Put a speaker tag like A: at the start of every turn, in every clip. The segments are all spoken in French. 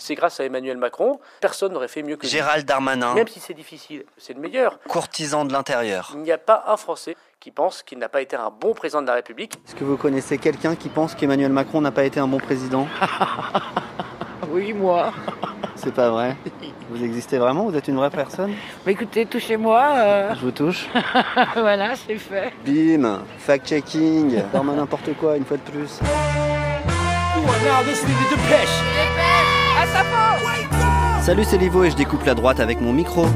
A: c'est grâce à Emmanuel Macron. Personne n'aurait fait mieux que lui.
B: Gérald Darmanin,
A: Même si c'est difficile, c'est le meilleur.
B: courtisan de l'intérieur.
A: Il n'y a pas un Français qui pense qu'il n'a pas été un bon président de la République.
C: Est-ce que vous connaissez quelqu'un qui pense qu'Emmanuel Macron n'a pas été un bon président?
D: Oui, moi.
C: C'est pas vrai. Vous existez vraiment? Vous êtes une vraie personne?
D: Mais écoutez, touchez-moi.
C: Je vous touche.
D: Voilà, c'est fait.
C: Bim, fact-checking, dorme à n'importe quoi une fois de plus.
D: À sa faute.
C: Salut, c'est Livo et je découpe la droite avec mon micro.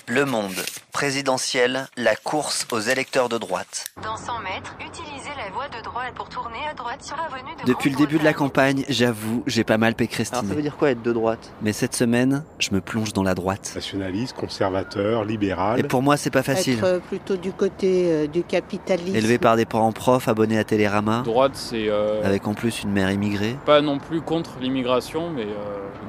B: Le Monde. Présidentielle, la course aux électeurs de droite.
E: Dans 100 mètres, utilisez la voie de droite pour tourner à droite sur l'avenue de
C: Depuis le début de la campagne, j'avoue, j'ai pas mal pécrestiné. Alors ça veut dire quoi être de droite? Mais cette semaine, je me plonge dans la droite.
F: Nationaliste, conservateur, libéral.
C: Et pour moi, c'est pas facile.
G: Être plutôt du côté du capitalisme.
C: Élevé par des parents profs, abonné à Télérama.
H: Droite, c'est...
C: Avec en plus une mère immigrée.
H: Pas non plus contre l'immigration, mais...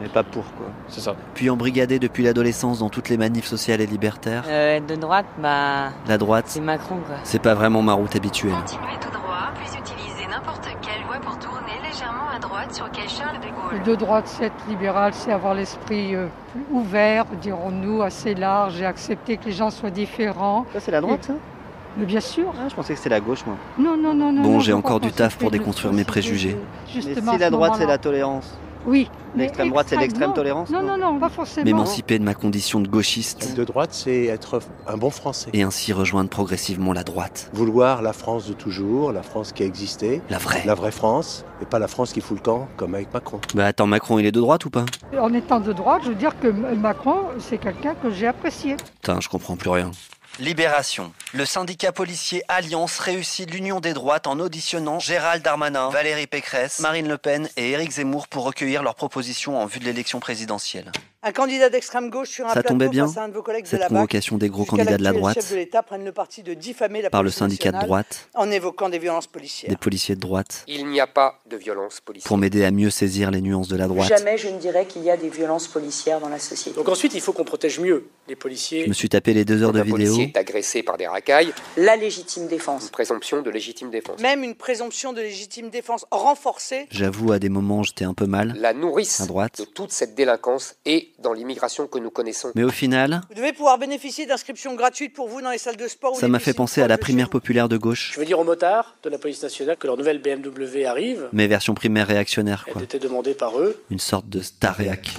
C: Mais pas pour quoi.
H: C'est ça.
C: Puis embrigadé depuis l'adolescence dans toutes les manifs sociales et libertaires.
I: De droite,
C: La droite,
I: c'est Macron, quoi.
C: c'est pas vraiment ma route habituelle.
E: Continuez tout droit, puis utilisez n'importe quelle voie pour tourner légèrement à droite sur quai Charles de Gaulle.
J: De droite, c'est être libéral, c'est avoir l'esprit plus ouvert, dirons-nous, assez large et accepter que les gens soient différents.
C: Ça, c'est la droite, ça?
J: Mais bien sûr.
C: Ah, je pensais que c'était la gauche, moi.
J: Non.
C: Bon, j'ai encore du taf pour déconstruire mes préjugés. Mais si la droite, c'est la tolérance.
J: Oui.
C: L'extrême droite, c'est l'extrême tolérance?
J: Non, pas forcément.
C: M'émanciper de ma condition de gauchiste.
F: De droite, c'est être un bon Français.
C: Et ainsi rejoindre progressivement la droite.
F: Vouloir la France de toujours, la France qui a existé.
C: La vraie.
F: La vraie France, et pas la France qui fout le camp, comme avec Macron.
C: Bah attends, Macron, il est de droite ou pas?
J: En étant de droite, je veux dire que Macron, c'est quelqu'un que j'ai apprécié.
C: Putain, je comprends plus rien.
B: Libération. Le syndicat policier Alliance réussit l'union des droites en auditionnant Gérald Darmanin, Valérie Pécresse, Marine Le Pen et Éric Zemmour pour recueillir leurs propositions en vue de l'élection présidentielle.
K: Un candidat d'extrême gauche sur un
C: Ça tombait
K: plateau
C: bien,
K: face à un de vos collègues
C: cette
K: de la BAC,
C: convocation des gros
K: jusqu'à
C: candidats de la
K: l'actuel
C: droite
K: chef de l'État prenne le parti de diffamer la
C: par le
K: police
C: syndicat de
K: nationale
C: droite,
K: en évoquant des violences policières.
C: des policiers de droite,
L: Il n'y a pas de violence policière.
C: pour m'aider à mieux saisir les nuances de la droite.
M: Jamais je ne dirais qu'il y a des violences policières dans la société.
A: Donc ensuite, il faut qu'on protège mieux les policiers.
C: Je me suis tapé les 2 heures de
L: Un
C: vidéo.
L: policier est agressé par des racailles,
M: La légitime défense.
L: une présomption de légitime défense.
K: Même une présomption de légitime défense renforcée.
C: J'avoue, à des moments, j'étais un peu mal.
L: La nourrice
C: À droite.
L: de toute cette délinquance est dans l'immigration que nous connaissons.
C: Mais au final,
K: Vous devez pouvoir bénéficier d'inscriptions gratuites pour vous dans les salles de sport. ou
C: ça
K: les
C: m'a fait
K: piscines
C: penser à la
K: proches de
C: primaire
K: chez vous.
C: populaire de gauche.
A: Je veux dire aux motards de la police nationale que leur nouvelle BMW arrive.
C: Mais version primaire réactionnaire, quoi.
A: Elle était demandée par eux.
C: Une sorte de Staréac.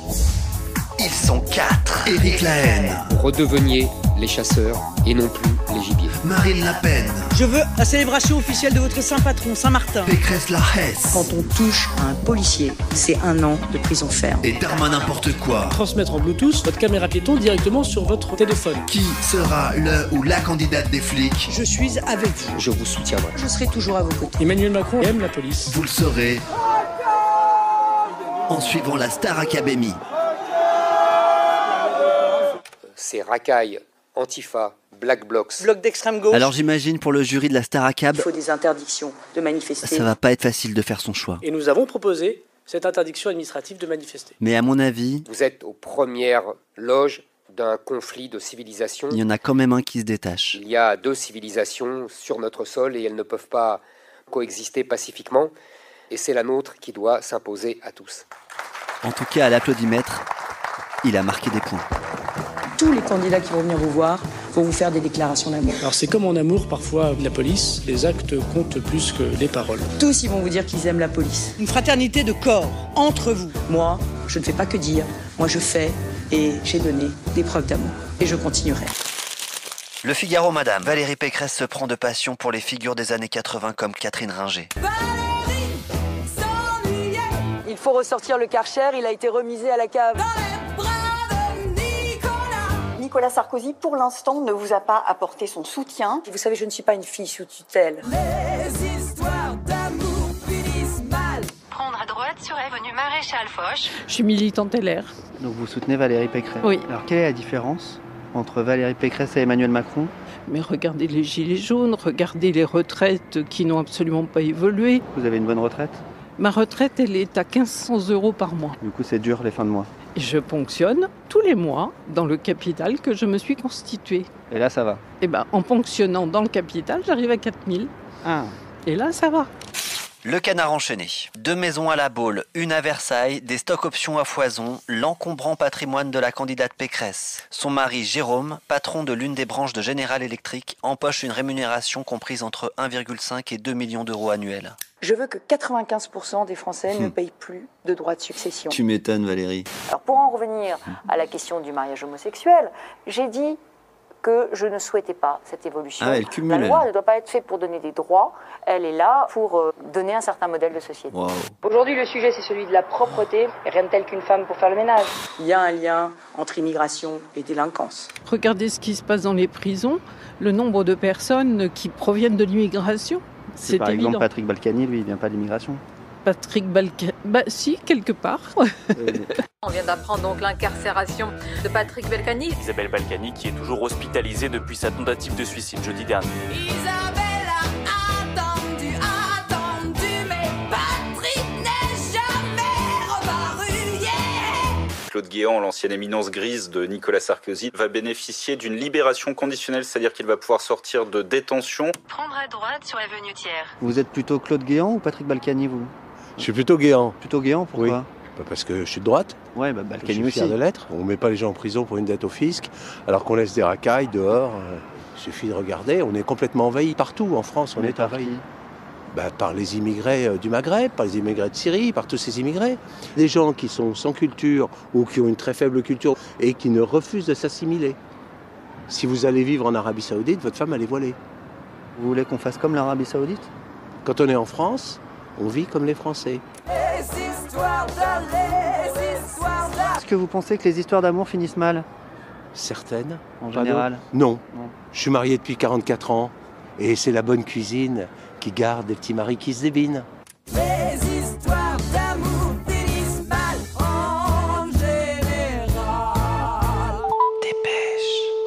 B: Ils sont 4.
C: Éric Lahaine,
L: Redeveniez les chasseurs et non plus les gibiers.
C: Marine Le Pen,
K: Je veux la célébration officielle de votre saint patron, Saint-Martin.
C: Pécresse Lahesse
M: Quand on touche à un policier, c'est 1 an de prison ferme.
C: et Darmanin n'importe quoi.
A: Transmettre en Bluetooth votre caméra piéton directement sur votre téléphone.
C: Qui sera le ou la candidate des flics?
K: Je suis avec vous.
L: Je vous soutiendrai.
M: Je serai toujours à vos côtés.
A: Emmanuel Macron aime la police.
C: Vous le saurez en suivant la Star Academy.
L: Ces racailles, Antifa, Black Blocs,
K: Bloc d'extrême gauche.
C: Alors j'imagine pour le jury de la Star Acab,
M: Il faut des interdictions de manifester.
C: ça va pas être facile de faire son choix.
A: Et nous avons proposé cette interdiction administrative de manifester.
C: Mais à mon avis,
L: vous êtes aux premières loges d'un conflit de civilisation.
C: il y en a quand même un qui se détache.
L: Il y a 2 civilisations sur notre sol et elles ne peuvent pas coexister pacifiquement. Et c'est la nôtre qui doit s'imposer à tous.
C: En tout cas, à l'applaudimètre, il a marqué des points.
M: Tous les candidats qui vont venir vous voir vont vous faire des déclarations d'amour.
A: Alors c'est comme en amour parfois la police, les actes comptent plus que les paroles.
M: Tous, ils vont vous dire qu'ils aiment la police.
K: Une fraternité de corps entre vous.
M: Moi, je ne fais pas que dire. Moi, je fais et j'ai donné des preuves d'amour. Et je continuerai.
B: Le Figaro, madame. Valérie Pécresse se prend de passion pour les figures des années 80 comme Catherine Ringer.
M: Il faut ressortir le Karcher, il a été remisé à la cave. Nicolas Sarkozy, pour l'instant, ne vous a pas apporté son soutien. Vous savez, je ne suis pas une fille sous tutelle.
E: Prendre à droite sur avenue Maréchal Foch.
J: Je suis militante LR.
C: Donc vous soutenez Valérie Pécresse?
J: Oui.
C: Alors quelle est la différence entre Valérie Pécresse et Emmanuel Macron?
D: Mais regardez les gilets jaunes, regardez les retraites qui n'ont absolument pas évolué.
C: Vous avez une bonne retraite?
D: Ma retraite, elle est à 1500 € par mois.
C: Du coup, c'est dur les fins de mois.
D: Et je ponctionne tous les mois dans le capital que je me suis constitué.
C: Et là, ça va?
D: Et en ponctionnant dans le capital, j'arrive à 4000.
C: Ah.
D: Et là, ça va.
B: Le canard enchaîné. 2 maisons à la Baule, une à Versailles, des stocks options à foison, l'encombrant patrimoine de la candidate Pécresse. Son mari Jérôme, patron de l'une des branches de General Electric, empoche une rémunération comprise entre 1,5 et 2 millions d'euros annuels.
M: Je veux que 95% des Français ne payent plus de droits de succession.
C: Tu m'étonnes, Valérie.
M: Alors pour en revenir à la question du mariage homosexuel, j'ai dit que je ne souhaitais pas cette évolution.
C: Ah, elle cumule,
M: la loi ne doit pas être faite pour donner des droits, elle est là pour donner un certain modèle de société.
C: Wow.
M: Aujourd'hui, le sujet, c'est celui de la propreté, et rien de tel qu'une femme pour faire le ménage. Il y a un lien entre immigration et délinquance.
D: Regardez ce qui se passe dans les prisons, le nombre de personnes qui proviennent de l'immigration. C'est
C: par
D: évident.
C: exemple, Patrick Balkany, lui, il vient pas de l'immigration.
D: Patrick Balkany, si, quelque part.
E: On vient d'apprendre donc l'incarcération de Patrick Balkany.
H: Isabelle Balkany qui est toujours hospitalisée depuis sa tentative de suicide jeudi dernier.
E: Isabelle a attendu, mais Patrick n'est jamais reparu.
I: Claude Guéant, l'ancienne éminence grise de Nicolas Sarkozy, va bénéficier d'une libération conditionnelle, c'est-à-dire qu'il va pouvoir sortir de détention.
E: Prendre à droite sur l'avenue Thiers.
C: Vous êtes plutôt Claude Guéant ou Patrick Balkany, vous?
F: Je suis plutôt Guéant.
C: Plutôt Guéant, pourquoi?
F: Oui. Parce que je suis de droite.
C: Ouais,
F: Je
C: Balkany
F: suis
C: aussi.
F: fier de l'être. On ne met pas les gens en prison pour une dette au fisc, alors qu'on laisse des racailles dehors. Il suffit de regarder. On est complètement envahi partout en France. On est envahi. Par les immigrés du Maghreb, par les immigrés de Syrie, par tous ces immigrés. Des gens qui sont sans culture ou qui ont une très faible culture et qui ne refusent de s'assimiler. Si vous allez vivre en Arabie Saoudite, votre femme elle est voilée.
C: Vous voulez qu'on fasse comme l'Arabie Saoudite?
F: Quand on est en France, on vit comme les Français.
C: Est-ce que vous pensez que les histoires d'amour finissent mal?
F: Certaines.
C: En général?
F: Non. Je suis marié depuis 44 ans et c'est la bonne cuisine qui garde des petits maris qui se débinent.
E: Les histoires d'amour finissent mal en général.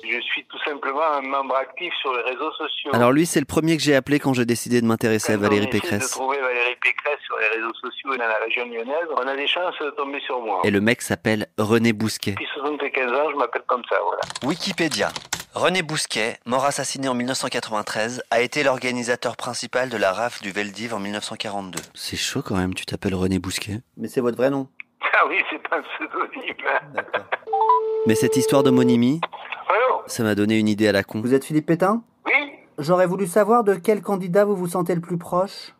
N: Je suis tout simplement un membre actif sur les réseaux sociaux.
C: Alors lui, c'est le premier que j'ai appelé quand j'ai décidé de m'intéresser à Valérie Pécresse.
N: De trouver Valérie Pécresse sur les réseaux sociaux et dans la région lyonnaise, on a des chances de tomber sur moi.
C: Et le mec s'appelle René Bousquet.
N: Depuis 75 ans, je m'appelle comme ça, voilà.
B: Wikipédia. René Bousquet, mort assassiné en 1993, a été l'organisateur principal de la rafle du Veldiv en 1942.
C: C'est chaud quand même, tu t'appelles René Bousquet. Mais c'est votre vrai nom?
N: Ah oui, c'est pas un pseudonyme.
C: D'accord. Mais cette histoire d'homonymie, ça m'a donné une idée à la con. Vous êtes Philippe Pétain?
N: Oui.
C: J'aurais voulu savoir de quel candidat vous vous sentez le plus proche.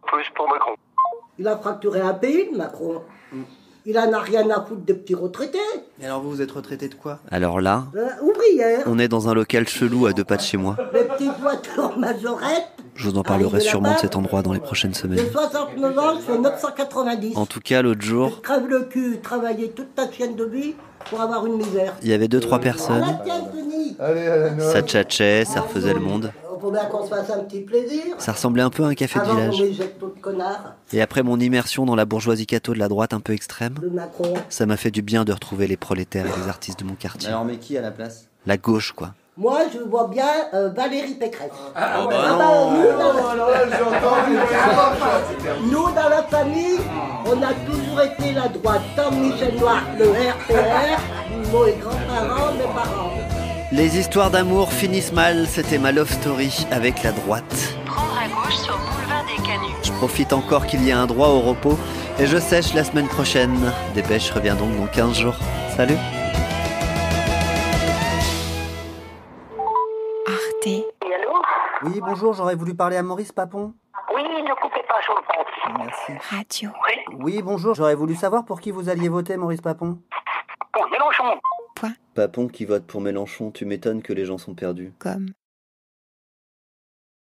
N: Plus pour Macron.
O: Il a fracturé un pays, Macron. Il en a rien à foutre des petits retraités.
C: Et alors vous êtes retraité de quoi? Alors là,
O: ouvrière.
C: On est dans un local chelou à 2 pas de chez moi.
O: Les petites voitures majorettes.
C: Je vous en parlerai sûrement de cet endroit dans les prochaines semaines.
O: J'ai 69 ans, je fais 990.
C: En tout cas, l'autre jour,
O: Je crève le cul, travailler toute ta chaîne de vie pour avoir une misère.
C: il y avait 2-3 personnes.
O: Allez,
C: Ça tchatchait, ça refaisait le monde.
O: faut bien qu'on se fasse un petit plaisir.
C: Ça ressemblait un peu à un café de
O: Avant,
C: village.
O: on les jette tout de connards.
C: Et après mon immersion dans la bourgeoisie catho de la droite un peu extrême,
O: Le Macron.
C: ça m'a fait du bien de retrouver les prolétaires et les artistes de mon quartier.
P: Alors, mais qui à la place?
C: La gauche, quoi.
O: Moi, je vois bien Valérie Pécresse. Nous, dans la famille, on a toujours été la droite. Tant Michel Noir, le RPR, mes grands-parents, mes parents.
C: Les histoires d'amour finissent mal, c'était ma love story avec la droite.
E: Prendre à gauche sur boulevard des Canuts.
C: Je profite encore qu'il y a un droit au repos et je sèche la semaine prochaine. Dépêche revient donc dans 15 jours. Salut.
E: Arte.
Q: Oui, allô?
C: Oui, bonjour, j'aurais voulu parler à Maurice Papon.
Q: Oui, ne coupez pas, je vous prie.
C: Merci.
E: Radio.
C: Oui, bonjour, j'aurais voulu savoir pour qui vous alliez voter, Maurice Papon.
Q: Pour Mélenchon.
C: Papon qui vote pour Mélenchon, tu m'étonnes que les gens sont perdus.
E: Comme.